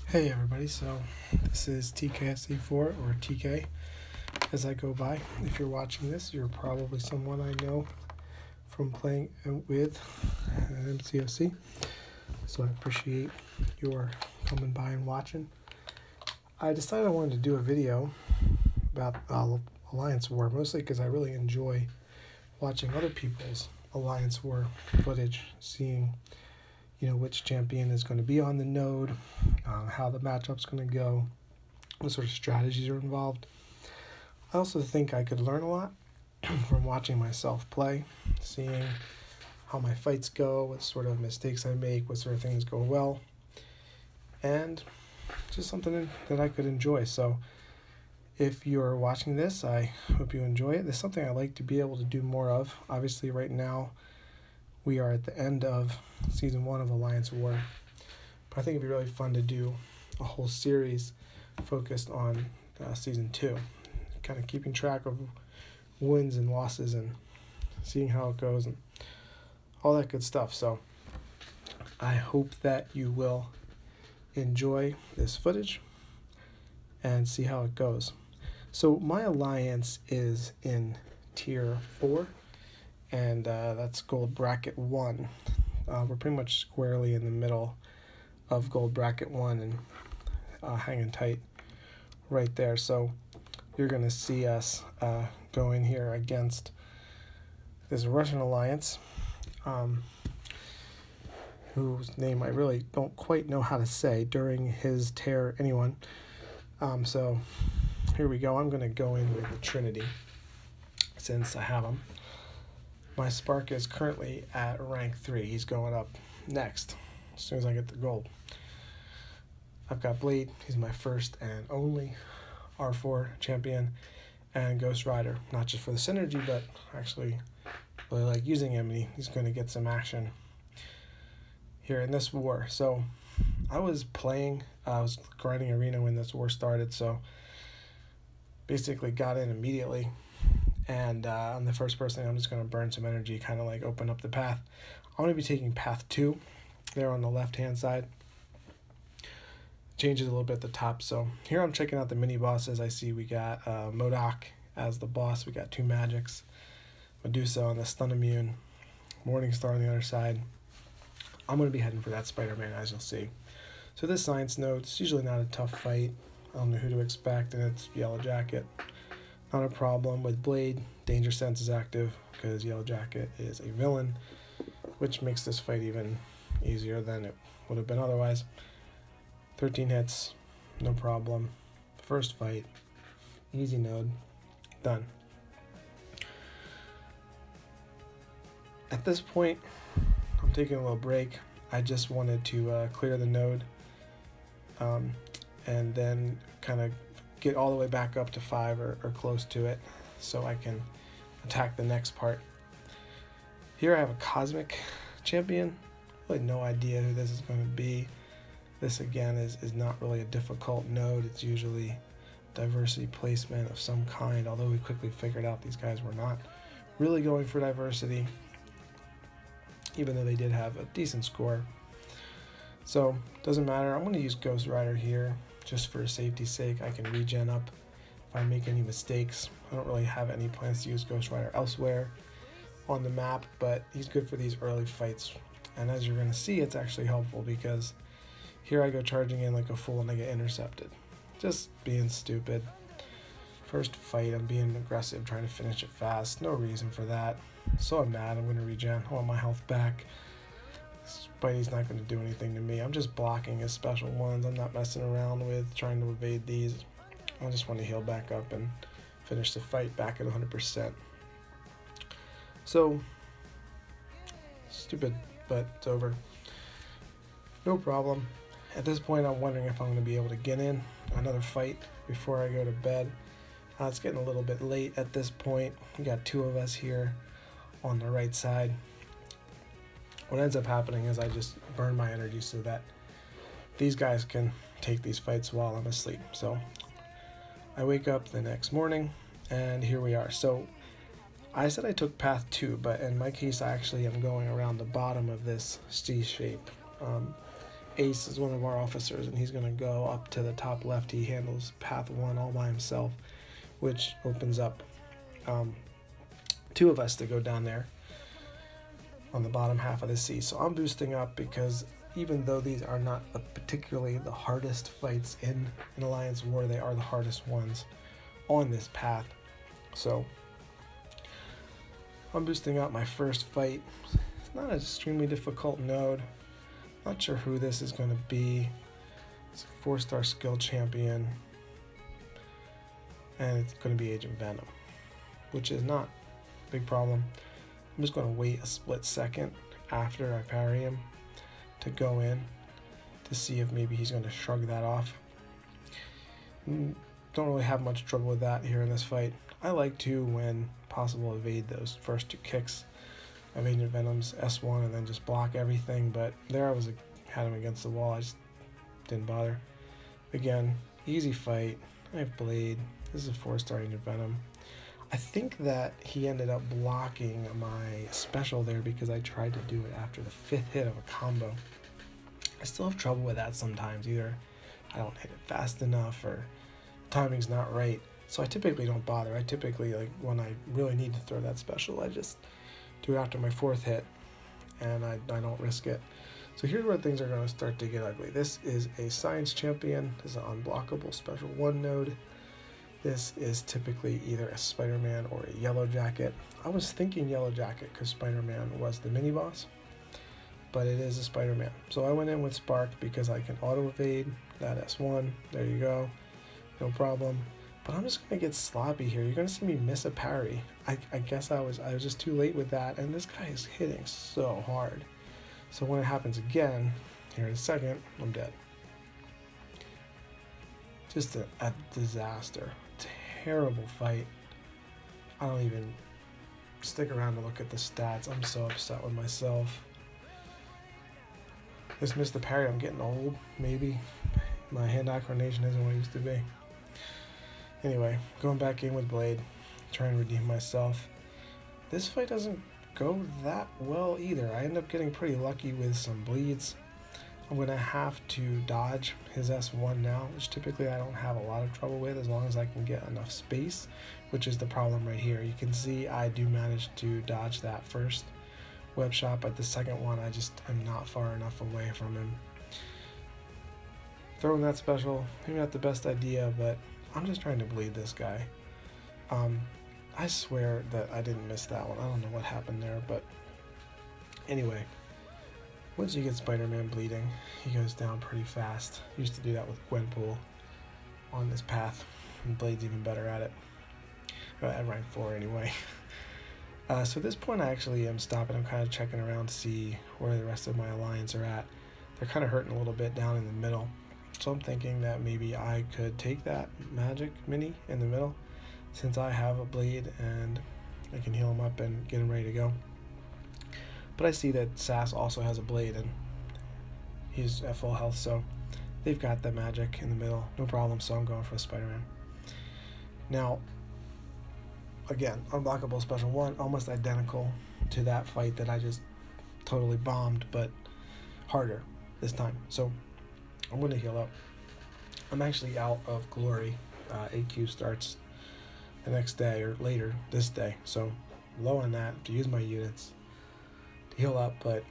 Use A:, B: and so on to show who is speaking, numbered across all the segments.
A: Hey everybody, so this is TKSE4 or TK as I go by. If you're watching this, you're probably someone I know from playing with MCOC, so I appreciate your coming by and watching. I decided I wanted to do a video about Alliance War, mostly because I really enjoy watching other people's Alliance War footage, seeing which champion is going to be on the node, how the matchup's going to go, what sort of strategies are involved. I also think I could learn a lot from watching myself play, seeing how my fights go, what sort of mistakes I make, what sort of things go well, and just something that I could enjoy. So if you're watching this, I hope you enjoy it. It's something I like to be able to do more of. Obviously, right now, we are at the end of Season 1 of Alliance War, but I think it'd be really fun to do a whole series focused on Season 2, kind of keeping track of wins and losses and seeing how it goes and all that good stuff. So I hope that you will enjoy this footage and see how it goes. So my alliance is in Tier 4, and that's Gold Bracket 1. We're pretty much squarely in the middle of Gold Bracket 1 and hanging tight right there. So you're going to see us go in here against this Russian alliance, whose name I really don't quite know how to say during his tear anyone. So here we go. I'm going to go in with the Trinity since I have him. My Spark is currently at rank 3. He's going up next as soon as I get the gold. I've got Blade. He's my first and only R4 champion, and Ghost Rider, not just for the synergy, but actually really like using him, and he's going to get some action here in this war. So I was grinding arena when this war started, so basically got in immediately, and I'm the first person. I'm just going to burn some energy, kind of like open up the path. I'm going to be taking path 2 there on the left hand side. Changes a little bit at the top. So here I'm checking out the mini bosses. I see we got MODOK as the boss. We got 2 magics, Medusa on the stun immune, Morningstar on the other side. I'm going to be heading for that Spider-Man, as you'll see. So this science node, it's usually not a tough fight. I don't know who to expect, and it's Yellow Jacket. Not a problem. With Blade, Danger Sense is active because Yellow Jacket is a villain, which makes this fight even easier than it would have been otherwise. 13 hits, no problem. First fight, easy node, done. At this point, I'm taking a little break. I just wanted to clear the node and then kind of get all the way back up to 5 or close to it so I can attack the next part. Here I have a Cosmic champion. Really no idea who this is going to be. This again is not really a difficult node. It's usually diversity placement of some kind, although we quickly figured out these guys were not really going for diversity, even though they did have a decent score. So doesn't matter. I'm going to use Ghost Rider here just for safety's sake. I can regen up if I make any mistakes. I don't really have any plans to use Ghost Rider elsewhere on the map, but he's good for these early fights. And as you're going to see, it's actually helpful because here I go charging in like a fool and I get intercepted. Just being stupid. First fight, I'm being aggressive, trying to finish it fast. No reason for that. So I'm mad. I'm going to regen. I want my health back. Spidey's not going to do anything to me. I'm just blocking his special ones. I'm not messing around with trying to evade these. I just want to heal back up and finish the fight back at 100%. So, stupid, but it's over. No problem. At this point, I'm wondering if I'm going to be able to get in another fight before I go to bed. It's getting a little bit late at this point. We got 2 of us here on the right side. What ends up happening is I just burn my energy so that these guys can take these fights while I'm asleep. So I wake up the next morning and here we are. So I said I took path 2, but in my case I actually am going around the bottom of this C shape. Ace is one of our officers, and he's going to go up to the top left. He handles path 1 all by himself, which opens up 2 of us to go down there on the bottom half of the sea. So I'm boosting up because even though these are not particularly the hardest fights in an Alliance war, they are the hardest ones on this path. So I'm boosting up my first fight. It's not an extremely difficult node. Not sure who this is going to be. It's a 4-star skill champion. And it's going to be Agent Venom, which is not a big problem. I'm just going to wait a split second after I parry him to go in to see if maybe he's going to shrug that off. Don't really have much trouble with that here in this fight. I like to, when possible, evade those first 2 kicks of Agent Venom's S1 and then just block everything, but there I had him against the wall. I just didn't bother. Again, easy fight. I have Blade. This is a 4-star Agent Venom. I think that he ended up blocking my special there because I tried to do it after the 5th hit of a combo. I still have trouble with that sometimes. Either I don't hit it fast enough or timing's not right. So I typically don't bother. I typically, like, when I really need to throw that special, I just do it after my 4th hit and I don't risk it. So here's where things are going to start to get ugly. This is a Science Champion. This is an unblockable special 1 node. This is typically either a Spider-Man or a Yellow Jacket. I was thinking Yellow Jacket because Spider-Man was the mini-boss, but it is a Spider-Man. So I went in with Spark because I can auto-evade that S1. There you go. No problem. But I'm just going to get sloppy here. You're going to see me miss a parry. I guess I was just too late with that, and this guy is hitting so hard. So when it happens again, here in a second, I'm dead. Just a disaster. Terrible fight. I don't even stick around to look at the stats. I'm so upset with myself. Just missed the parry. I'm getting old, maybe. My hand-eye coordination isn't what it used to be. Anyway, going back in with Blade, trying to redeem myself. This fight doesn't go that well either. I end up getting pretty lucky with some bleeds. I'm going to have to dodge his S1 now, which typically I don't have a lot of trouble with as long as I can get enough space, which is the problem right here. You can see I do manage to dodge that first web shot, but the second one I'm not far enough away from him. Throwing that special, maybe not the best idea, but I'm just trying to bleed this guy. I swear that I didn't miss that one. I don't know what happened there, but anyway. Once you get Spider-Man bleeding, he goes down pretty fast. Used to do that with Gwenpool on this path, and Blade's even better at it. At rank 4 anyway. So at this point I actually am stopping. I'm kind of checking around to see where the rest of my alliance are at. They're kind of hurting a little bit down in the middle. So I'm thinking that maybe I could take that magic mini in the middle since I have a bleed and I can heal him up and get him ready to go. But I see that Sass also has a blade and he's at full health, so they've got the magic in the middle. No problem, so I'm going for Spider-Man. Now, again, unblockable special 1, almost identical to that fight that I just totally bombed, but harder this time. So I'm going to heal up. I'm actually out of glory. AQ starts the next day or later this day, so low on that to use my units to heal up, but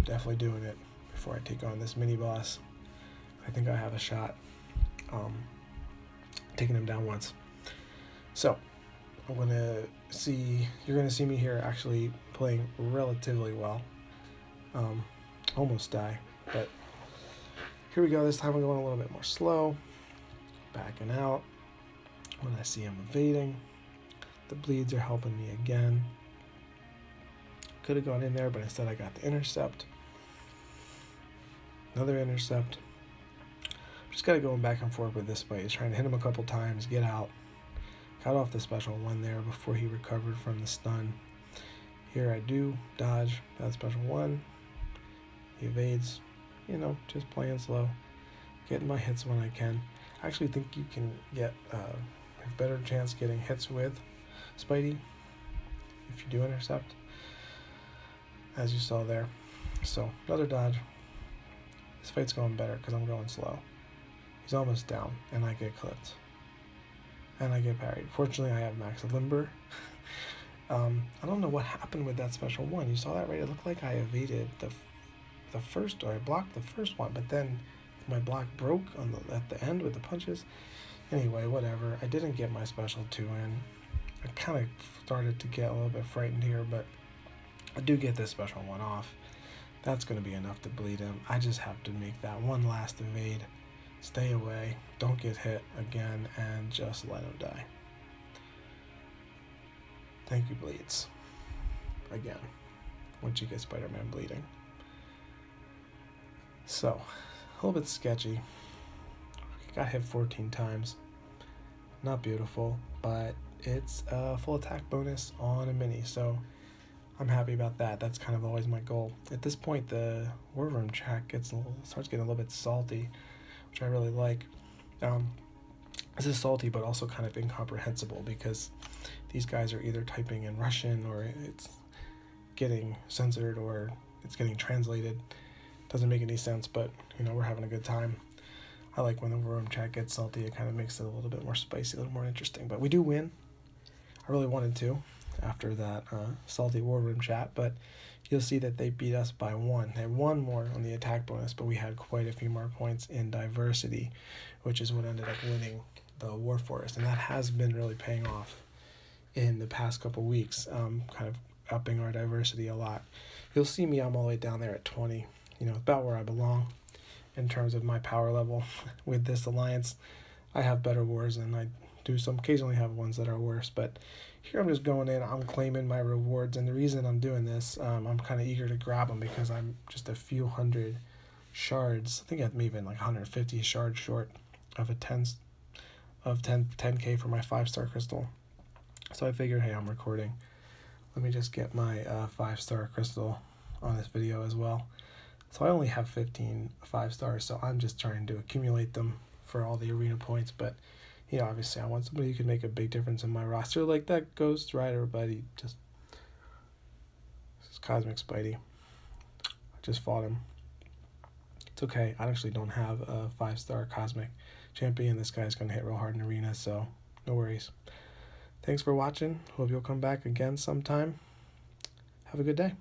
A: definitely doing it before I take on this mini boss. I think I have a shot taking him down once. So I'm gonna see, you're gonna see me here actually playing relatively well. Almost die, but here we go. This time I'm going a little bit more slow, backing out when I see him evading. The bleeds are helping me again. Could have gone in there, but instead I got the intercept. Another intercept. Just got to go back and forth with this fight. He's trying to hit him a couple times, get out. Got off the special 1 there before he recovered from the stun. Here I do dodge that special 1. He evades, you know, just playing slow. Getting my hits when I can. I actually think you can get a better chance getting hits with Spidey if you do intercept, as you saw there. So another dodge. This fight's going better because I'm going slow. He's almost down, and I get clipped. And I get parried. Fortunately, I have max limber. I don't know what happened with that special one. You saw that, right? It looked like I evaded the first, or I blocked the first one, but then my block broke at the end with the punches. Anyway, whatever. I didn't get my special 2 in. I kind of started to get a little bit frightened here, but I do get this special 1 off. That's going to be enough to bleed him. I just have to make that one last evade, stay away, don't get hit again, and just let him die. Thank you, bleeds. Again, once you get Spider-Man bleeding. So, a little bit sketchy. Got hit 14 times. Not beautiful, but it's a full attack bonus on a mini, so I'm happy about that. That's kind of always my goal. At this point, the War Room track starts getting a little bit salty, which I really like. This is salty, but also kind of incomprehensible because these guys are either typing in Russian or it's getting censored or it's getting translated. Doesn't make any sense, but you know, we're having a good time. I like when the War Room chat gets salty. It kind of makes it a little bit more spicy, a little more interesting. But we do win. I really wanted to after that salty War Room chat, but you'll see that they beat us by 1. They had 1 more on the attack bonus, but we had quite a few more points in diversity, which is what ended up winning the War Forest, and that has been really paying off in the past couple weeks, kind of upping our diversity a lot. You'll see me, I'm all the way down there at 20, you know, about where I belong in terms of my power level with this alliance. I have better wars, and I do occasionally have ones that are worse, but here I'm just going in, I'm claiming my rewards, and the reason I'm doing this, I'm kind of eager to grab them because I'm just a few hundred shards, I think I'm even like 150 shards short of a 10k for my 5-star crystal. So I figured, hey, I'm recording, let me just get my 5-star crystal on this video as well. So I only have 15 5-stars, so I'm just trying to accumulate them for all the arena points. But, you know, obviously I want somebody who can make a big difference in my roster like that Ghost Rider, but he just... This is Cosmic Spidey. I just fought him. It's okay. I actually don't have a 5-star Cosmic champion. This guy's going to hit real hard in arena, so no worries. Thanks for watching. Hope you'll come back again sometime. Have a good day.